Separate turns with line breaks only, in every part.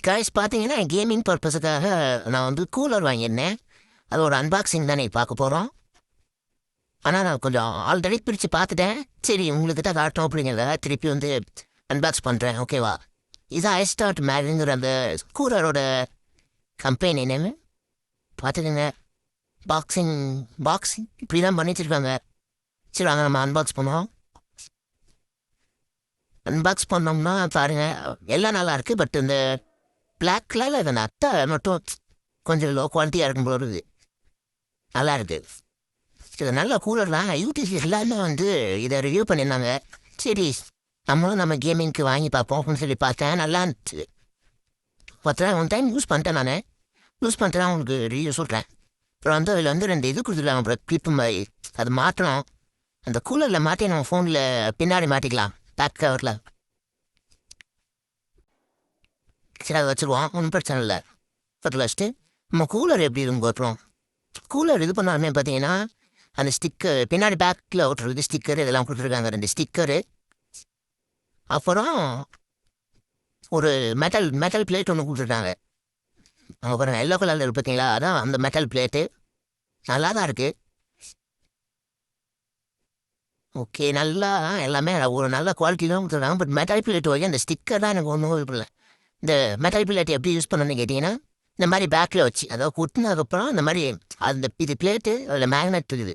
Guys பார்த்தீங்கன்னா gaming பர்பஸுக்காக நான் வந்து கூலர் வாங்கியிருந்தேன். அது ஒரு அன்பாக்சிங் தானே பார்க்க போகிறோம். ஆனால் நான் கொஞ்சம் ஆல்ரெடி பிரித்து பார்த்துட்டேன். சரி உங்கள்கிட்ட காட்டணும் அப்படிங்கிறத திருப்பி வந்து அன்பாக்ஸ் பண்ணுறேன், ஓகேவா? இது ஐஸ்டார்ட் மேரிங்கிற அந்த கூலரோட கம்பெனி நேமு பார்த்துக்கங்க. பாக்ஸிங் இப்படி தான் பண்ணி வச்சுருக்காங்க. சரி வாங்க நம்ம அன்பாக்ஸ் பண்ணுவோம். அன்பாக்ஸ் பண்ணோம்னா பாருங்க எல்லாம் நல்லா இருக்குது. பட் இந்த பிளாக் கலரில் இந்த அட்டை மட்டும் கொஞ்சம் லோ குவாலிட்டியாக இருக்கும் போல இருக்குது. நல்லா இருக்குது. இது நல்ல கூலர் தான். யூடிசி எல்லாருமே வந்து இதை ரிவ்யூ பண்ணியிருந்தாங்க. சரி நம்மளும் நம்ம கேமிங்க்கு வாங்கி பார்ப்போம் அப்படின்னு சொல்லி பார்த்தேன். நல்லா இருந்துச்சு. பார்த்தேன் ஒன் டைம் யூஸ் பண்ணிட்டேன். நான் யூஸ் பண்ணிட்டேன், உங்களுக்கு ரிவ்யூ சொல்கிறேன். அப்புறம் வந்து அதில் வந்து 2 இது கொடுத்துருக்காங்க. அப்புறம் கிளிப்பு மாதிரி அது மாற்றணும். அந்த கூலரில் மாட்டி நம்ம ஃபோனில் பின்னாடி மாட்டிக்கலாம் பேக் கவரில். சரி அதை வச்சுருவோம், ஒன்றும் பிரச்சனை இல்லை. பக்கத்தில் வச்சுட்டு நம்ம கூலர் எப்படி இருக்கும் போட்டுரும். கூலர் இது பண்ணாலுமே பார்த்தீங்கன்னா அந்த ஸ்டிக்கர் பின்னாடி பேக்கில் ஓட்டுறது ஸ்டிக்கர் இதெல்லாம் கொடுத்துருக்காங்க. 2 ஸ்டிக்கரு, அப்புறம் ஒரு மெட்டல் பிளேட் ஒன்று கொடுத்துருக்காங்க. அப்புறம் எல்லோ கலரில் இருக்கு பார்த்தீங்களா, அதான் அந்த மெட்டல் பிளேட்டு. நல்லா தான் இருக்குது. ஓகே, நல்லா எல்லாமே ஒரு நல்ல குவாலிட்டி தான் கொடுத்துருக்காங்க. பட் மெட்டல் பிளேட் வரைக்கும் அந்த ஸ்டிக்கர் தான் எனக்கு ஒன்றும் இல்லை. இந்த மெட்டல் பிளேட் எப்படி யூஸ் பண்ணணும்னு கேட்டிங்கன்னா, இந்த மாதிரி பேக்கில் வச்சு அதாவது ஒட்டினதுக்கப்புறம் இந்த மாதிரி அந்த இது பிளேட்டு அதில் மேக்னெட் இருக்குது,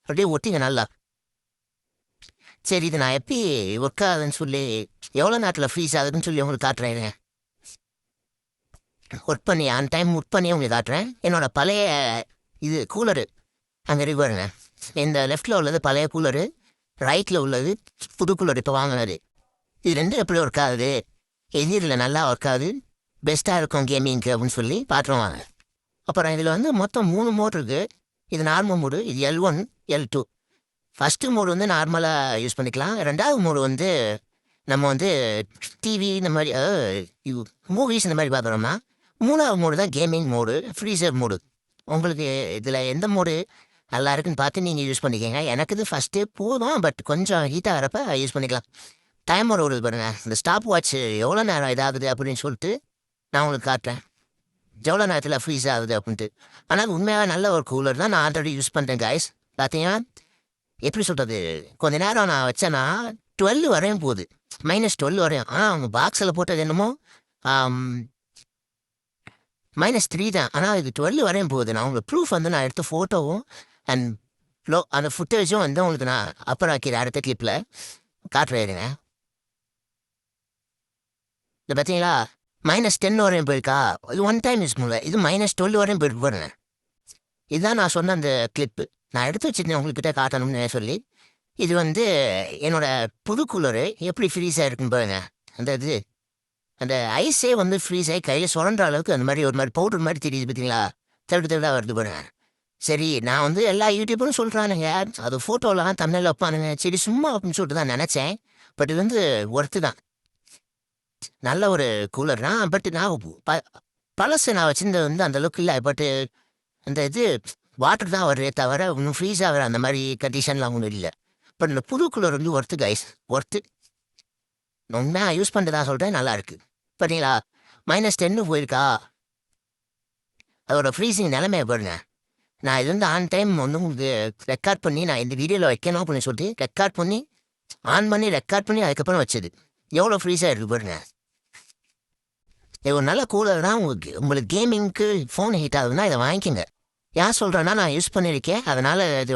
அப்படியே ஒட்டிங்க நல்லா. சரி இது நான் எப்படி ஒர்க் ஆகுதுன்னு சொல்லி எவ்வளோ நேரத்தில் ஃப்ரீஸ் ஆகுதுன்னு சொல்லி உங்களுக்கு காட்டுறேன். ஒர்க் பண்ணி ஆன் டைம் ஒர்க் பண்ணி உங்களுக்கு காட்டுறேன். என்னோடய பழைய இது கூலரு அங்கே இருக்கு பாருங்க. இந்த லெஃப்டில் உள்ளது பழைய கூலரு, ரைட்டில் உள்ளது புது கூலர் இப்போ வாங்கினது. இது 2 எப்படி ஒர்க் ஆகுது, எதிரில் நல்லா ஒர்க் ஆகுது, பெஸ்ட்டாக இருக்கும் கேமிங்க்கு அப்படின்னு சொல்லி பார்த்துருவாங்க. அப்புறம் இதில் வந்து மொத்தம் 3 மோட் இருக்குது. இது நார்மல் மோடு, இது L1 L2. ஃபஸ்ட்டு மோடு வந்து நார்மலாக யூஸ் பண்ணிக்கலாம். 2வது மோடு வந்து நம்ம வந்து டிவி இந்த மாதிரி மூவிஸ் இந்த மாதிரி பார்க்குறோம்னா. 3வது மோடு தான் கேமிங் மோடு, ஃப்ரீசர் மோடு. உங்களுக்கு இதில் எந்த மோடு நல்லா இருக்குன்னு பார்த்து நீங்கள் யூஸ் பண்ணிக்கோங்க. எனக்கு இது ஃபஸ்ட்டே போதும், பட் கொஞ்சம் ஹீட்டாக வரப்போ யூஸ் பண்ணிக்கலாம். டைமர் ஒரு பாருங்க, இந்த ஸ்டாப் வாட்ச் எவ்வளோ நேரம் இதாகுது அப்படின்னு சொல்லிட்டு நான் உங்களுக்கு காட்டுறேன், எவ்வளோ நேரத்தில் ஃப்ரீஸ் ஆகுது அப்படின்ட்டு. ஆனால் உண்மையாக நல்ல ஒரு கூலர் தான். நான் ஆல்ரெடி யூஸ் பண்ணுறேன் காய்ஸ். பார்த்தீங்கன்னா எப்படி சொல்கிறது, கொஞ்ச நேரம் நான் வச்சேன்னா 12 வரையும் போகுது, -12 வரையும். ஆனால் அவங்க பாக்ஸில் போட்டது என்னமோ -3 தான். ஆனால் இது 12 வரையும் போகுது. நான் உங்களுக்கு ப்ரூஃப் வந்து நான் எடுத்த ஃபோட்டோவும் அண்ட் அந்த ஃபுட்டேஜும் வந்து உங்களுக்கு நான் அப்புறம் ஆக்கிடுறேன் அடுத்த கிளிப்பில் காட்டுறேன். இது பார்த்தீங்களா -10 வரையும் போயிருக்கா. இது ஒன் டைம் யூஸ் பண்ணல. இது -12 வரையும் போயிருக்கு பாருங்க. இதுதான் நான் சொன்ன அந்த கிளிப்பு. நான் எடுத்து வச்சுருந்தேன் உங்கள்கிட்ட காட்டணும்னு சொல்லி. இது வந்து என்னோட புது கூலரு எப்படி ஃப்ரீஸ் ஆகிருக்குன்னு பாருங்க. அந்த ஐஸே வந்து ஃப்ரீஸ் ஆகி கையில் சுரண்ட அளவுக்கு அந்த மாதிரி ஒரு மாதிரி பவுடர் மாதிரி தெரியுது பார்த்தீங்களா, தெருடாக வருது பாருங்க. சரி நான் வந்து எல்லா யூடியூபரும் சொல்கிறானுங்க அது ஃபோட்டோலாம் தமிழில் வைப்பானுங்க. சரி சும்மா அப்படின்னு சொல்லிட்டு தான் நினச்சேன். பட் இது வந்து ஒர்த்து தான், நல்ல ஒரு கூலர் தான். பட் நான் பழசு நான் வச்சுருந்தது வந்து அந்தளவுக்கு இல்லை. பட்டு அந்த இது வாட்டர் தான் வருதே தவிர இன்னும் ஃப்ரீஸ் ஆகிற அந்த மாதிரி கண்டிஷன்லாம் ஒன்றும் இல்லை. பட் இந்த புது கூலர் வந்து ஒர்த்து கைஸ், ஒர்த்து. உண்மையாக யூஸ் பண்ணுறதா சொல்கிறேன், நல்லாயிருக்கு. பார்த்தீங்களா -10 போயிருக்கா. அதோட ஃப்ரீஸிங் நிலைமையை பாருங்க. நான் இது வந்து ஆன் டைம் வந்து உங்களுக்கு ரெக்கார்ட் பண்ணி நான் இந்த வீடியோவில் வைக்கணும் அப்படின்னு சொல்லிட்டு ரெக்கார்ட் பண்ணி ஆன் பண்ணி ரெக்கார்ட் பண்ணி அதுக்கப்புறம் வச்சது. எவ்வளோ ஃப்ரீஸாக இருக்குது பாருங்க. இது ஒரு நல்ல கூலர் தான். உங்களுக்கு கேமிங்க்கு ஃபோன் ஹீட் ஆகுதுன்னா இதை வாங்கிக்கோங்க. யார் சொல்கிறேன்னா நான் யூஸ் பண்ணியிருக்கேன், அதனால் இது